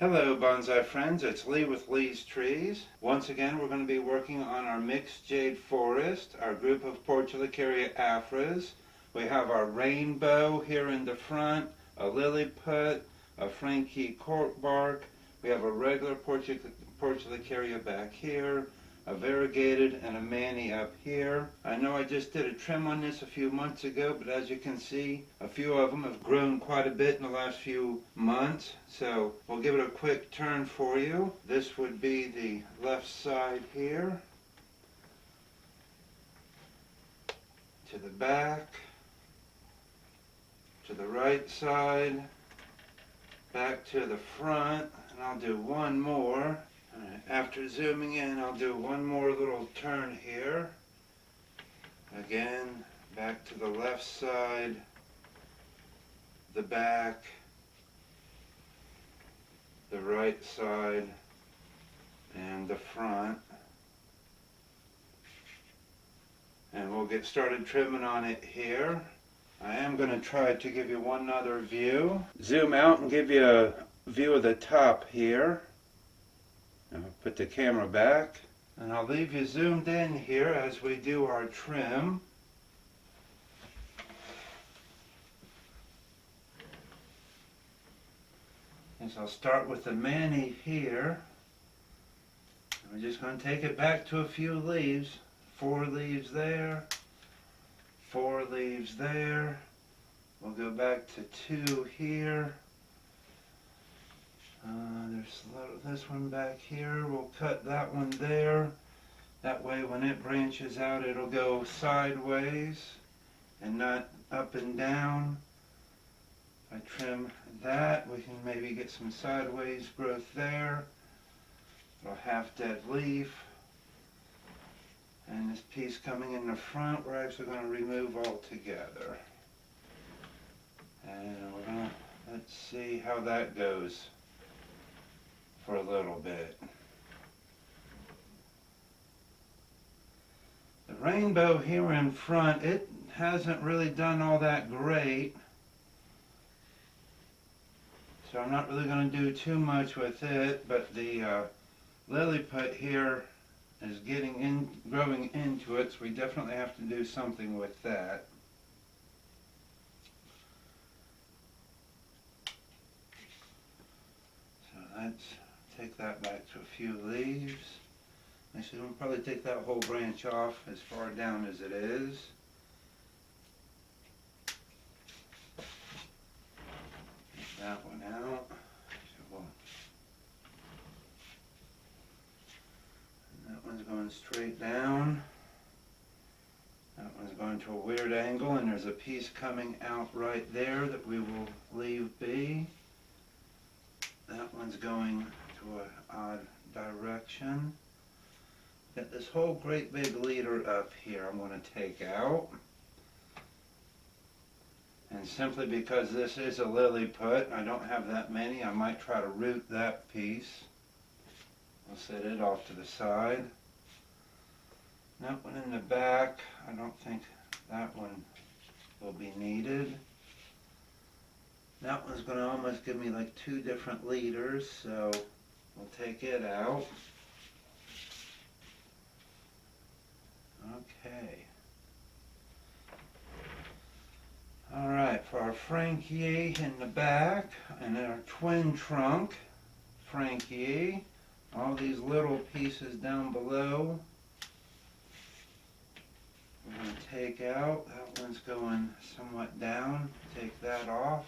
Hello bonsai friends, it's Lee with Lee's Trees. Once again we're going to be working on our mixed Jade Forest, our group of Portulacaria afras. We have our rainbow here in the front, a lilliput, a Frankie corkbark. We have a regular Portulacaria back here, a variegated and a mani up here. I know I just did a trim on this a few months ago, but as you can see, a few of them have grown quite a bit in the last few months. So we'll give it a quick turn for you. This would be the left side here, to the back, to the right side, back to the front, and I'll do one more. After zooming in, I'll do one more little turn here. Again, back to the left side, the back, the right side, and the front. And we'll get started trimming on it here. I am going to try to give you one other view. Zoom out and give you a view of the top here. I'll put the camera back, and I'll leave you zoomed in here as we do our trim. As I'll start with the mani here. We're just going to take it back to a few leaves. 4 leaves there, 4 leaves there. We'll go back to 2 here. There's this one back here. We'll cut that one there. That way when it branches out, it'll go sideways and not up and down. If I trim that, we can maybe get some sideways growth there. A half dead leaf. And this piece coming in the front, we're actually going to remove altogether. And we're going to, let's see how that goes for a little bit. The rainbow here in front, it hasn't really done all that great. So I'm not really going to do too much with it, but the lilliput here is growing into it, so we definitely have to do something with that. So let's take that back to a few leaves. Actually, we'll probably take that whole branch off as far down as it is. Take that one out. That one's going straight down. That one's going to a weird angle, and there's a piece coming out right there that we will leave be. That one's going to an odd direction. Got this whole great big leader up here I'm going to take out. And simply because this is a lilliput, I don't have that many, I might try to root that piece. We'll set it off to the side. That one in the back, I don't think that one will be needed. That one's going to almost give me like 2 different leaders, so we'll take it out. Okay. Alright, for our Frankie in the back, and our twin trunk Frankie, all these little pieces down below we're going to take out. That one's going somewhat down. Take that off.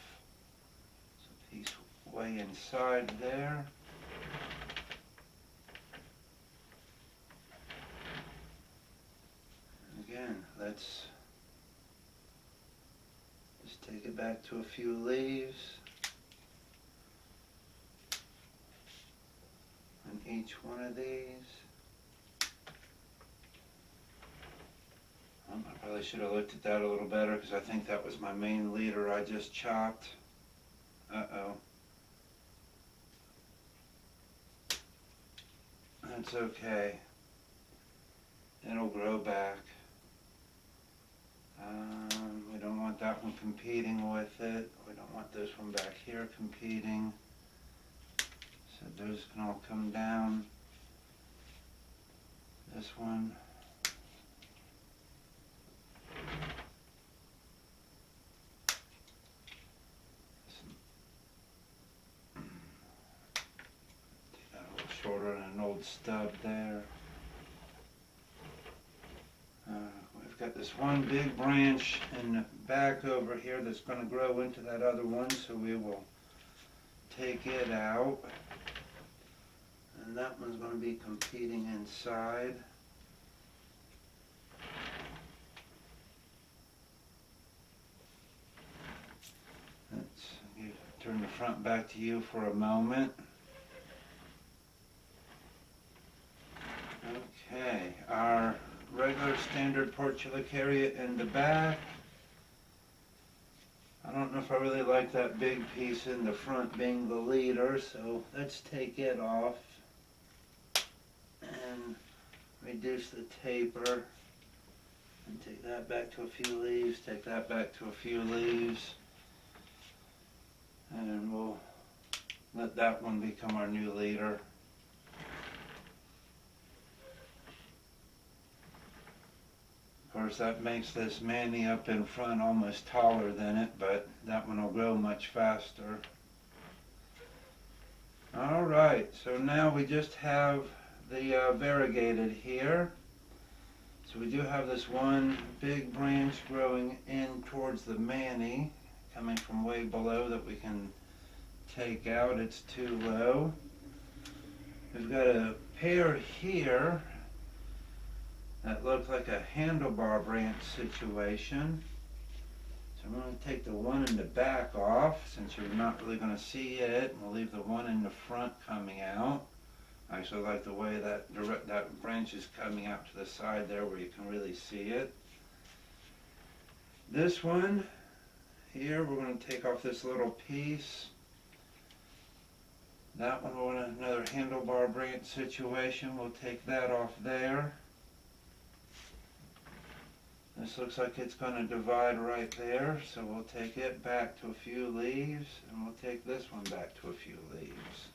It's a piece way inside there. And again, let's just take it back to a few leaves. On each one of these. I probably should have looked at that a little better because I think that was my main leader I just chopped. Uh-oh. That's okay. It'll grow back. We don't want that one competing with it. We don't want this one back here competing. those can all come down. This one. Take that a little shorter and an old stub there. We've got this one big branch in the back over here that's going to grow into that other one, so we will take it out. And that one's going to be competing inside. Let's turn the front back to you for a moment. Okay, our regular standard Portulacaria in the back. I don't know if I really like that big piece in the front being the leader, so let's take it off and reduce the taper and take that back to a few leaves, take that back to a few leaves, and we'll let that one become our new leader. Of course, that makes this Manny up in front almost taller than it, but that one will grow much faster. Alright, so now we just have the variegated here. So we do have this one big branch growing in towards the Manny, coming from way below that we can take out. It's too low. We've got a pair here that looks like a handlebar branch situation. So I'm going to take the one in the back off since you're not really going to see it. We'll leave the one in the front coming out. I actually like the way that branch is coming out to the side there where you can really see it. This one here, we're going to take off this little piece. That one, we're in another handlebar branch situation. We'll take that off there. This looks like it's going to divide right there, so we'll take it back to a few leaves, and we'll take this one back to a few leaves.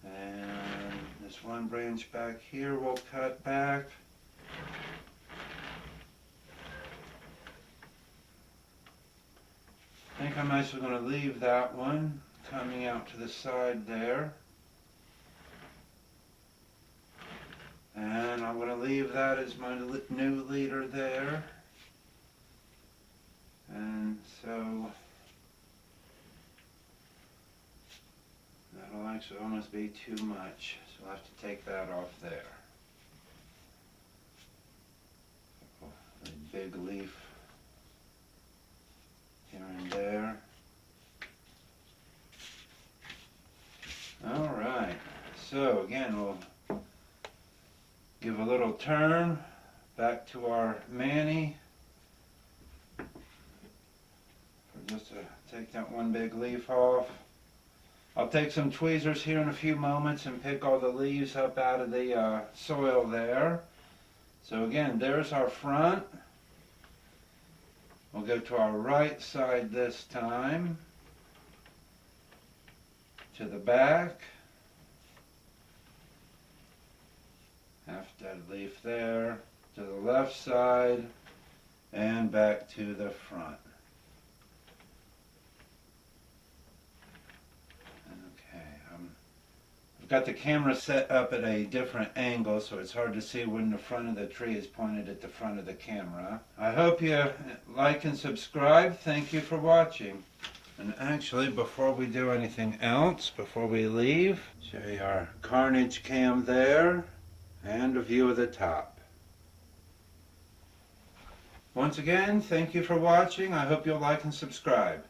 And this one branch back here we'll cut back. I think I'm actually going to leave that one coming out to the side there. And I'm going to leave that as my new leader there. And so that'll actually almost be too much. So I'll have to take that off there. A big leaf here and there. Alright, so again we'll give a little turn back to our Manny. Just to take that one big leaf off. I'll take some tweezers here in a few moments and pick all the leaves up out of the soil there. So again, there's our front. We'll go to our right side this time. To the back. Half dead leaf there. To the left side. And back to the front. Got the camera set up at a different angle, so it's hard to see when the front of the tree is pointed at the front of the camera. I hope you like and subscribe. Thank you for watching. And actually, before we do anything else, before we leave, show you our carnage cam there and a view of the top. Once again, thank you for watching. I hope you'll like and subscribe.